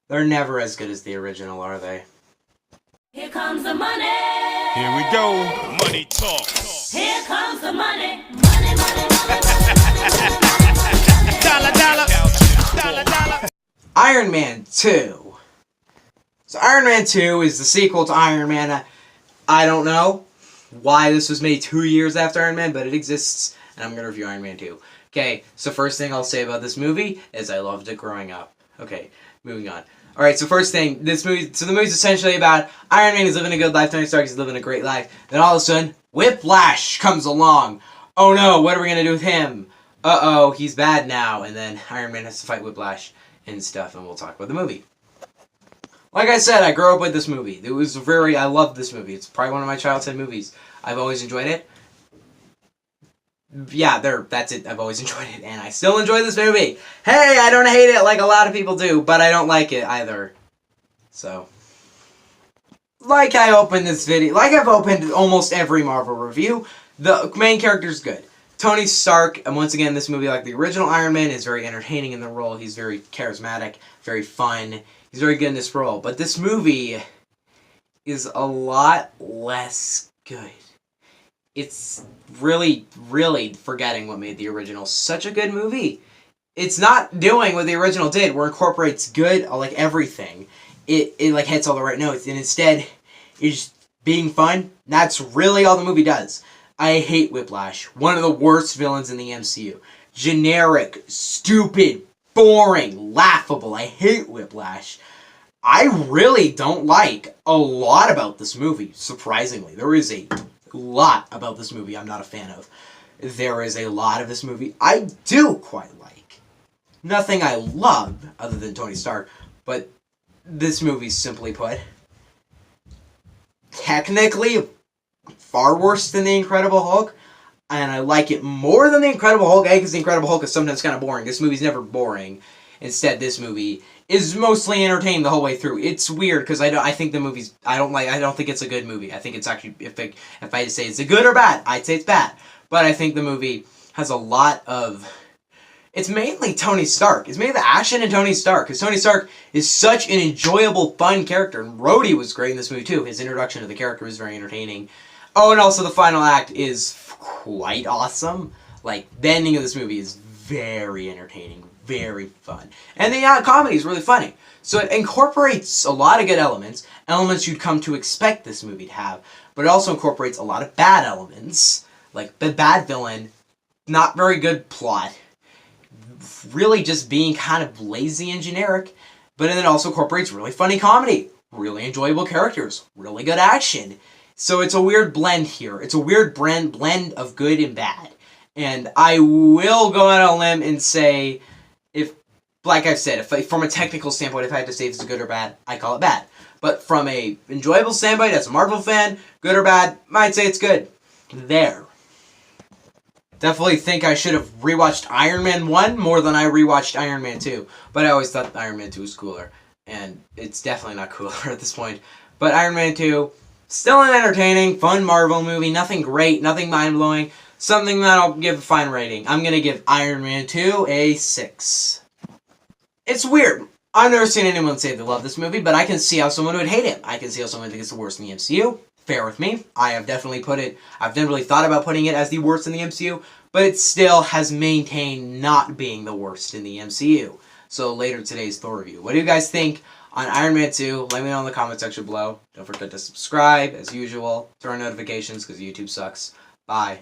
They're never as good as the original, are they? Here comes the money. Here we go. Money talk. Here comes the money. Money, money, money, Dollar, dollar. Dollar, dollar. Iron Man 2. So Iron Man 2 is the sequel to Iron Man. I don't know why this was made 2 years after Iron Man, but it exists, and I'm going to review Iron Man 2. Okay, so first thing I'll say about this movie is I loved it growing up. Okay, moving on. Alright, so first thing, the movie's essentially about Iron Man is living a good life, Tony Stark is living a great life, then all of a sudden, Whiplash comes along. Oh no, what are we going to do with him? Uh-oh, he's bad now, and then Iron Man has to fight Whiplash and stuff, and we'll talk about the movie. Like I said, I grew up with this movie. I loved this movie. It's probably one of my childhood movies. I've always enjoyed it. Yeah, that's it. I've always enjoyed it, and I still enjoy this movie. Hey, I don't hate it like a lot of people do, but I don't like it either. So, like I opened this video, like I've opened almost every Marvel review, the main character's good. Tony Stark, and once again, this movie, like the original Iron Man, is very entertaining in the role. He's very charismatic, very fun. He's very good in this role. But this movie is a lot less good. It's really, really forgetting what made the original such a good movie. It's not doing what the original did, where it incorporates good, like everything. It like hits all the right notes, and instead, is being fun. That's really all the movie does. I hate Whiplash. One of the worst villains in the MCU. Generic, stupid, boring, laughable. I hate Whiplash. I really don't like a lot about this movie, surprisingly. There is a lot about this movie I'm not a fan of. There is a lot of this movie I do quite like. Nothing I love, other than Tony Stark, but this movie, simply put, technically far worse than The Incredible Hulk, and I like it more than The Incredible Hulk, because The Incredible Hulk is sometimes kind of boring. This movie's never boring. Instead, this movie is mostly entertaining the whole way through. It's weird, because I think the movie's, I don't think it's a good movie. I think it's actually, if I had to say it's a good or bad, I'd say it's bad. But I think the movie has a lot of, it's mainly Tony Stark. It's mainly the action in Tony Stark, because Tony Stark is such an enjoyable, fun character, and Rhodey was great in this movie too. His introduction to the character was very entertaining. Oh, and also the final act is quite awesome. Like, the ending of this movie is very entertaining, very fun. And the comedy is really funny. So it incorporates a lot of good elements, elements you'd come to expect this movie to have, but it also incorporates a lot of bad elements, like the bad villain, not very good plot, really just being kind of lazy and generic, but then it also incorporates really funny comedy, really enjoyable characters, really good action. So it's a weird blend here. It's a weird blend of good and bad. And I will go on a limb and say, if, like I've said, from a technical standpoint, if I had to say if it's good or bad, I call it bad. But from a enjoyable standpoint, as a Marvel fan, good or bad, I'd say it's good. There. Definitely think I should have rewatched Iron Man 1 more than I rewatched Iron Man 2. But I always thought Iron Man 2 was cooler. And it's definitely not cooler at this point. But Iron Man 2, still an entertaining, fun Marvel movie. Nothing great, nothing mind-blowing. Something that I'll give a fine rating. I'm going to give Iron Man 2 a 6. It's weird. I've never seen anyone say they love this movie, but I can see how someone would hate it. I can see how someone thinks it's the worst in the MCU. Fair with me. I've never really thought about putting it as the worst in the MCU, but it still has maintained not being the worst in the MCU. So later today's Thor review. What do you guys think on Iron Man 2? Let me know in the comment section below. Don't forget to subscribe, as usual. Turn on notifications, because YouTube sucks. Bye.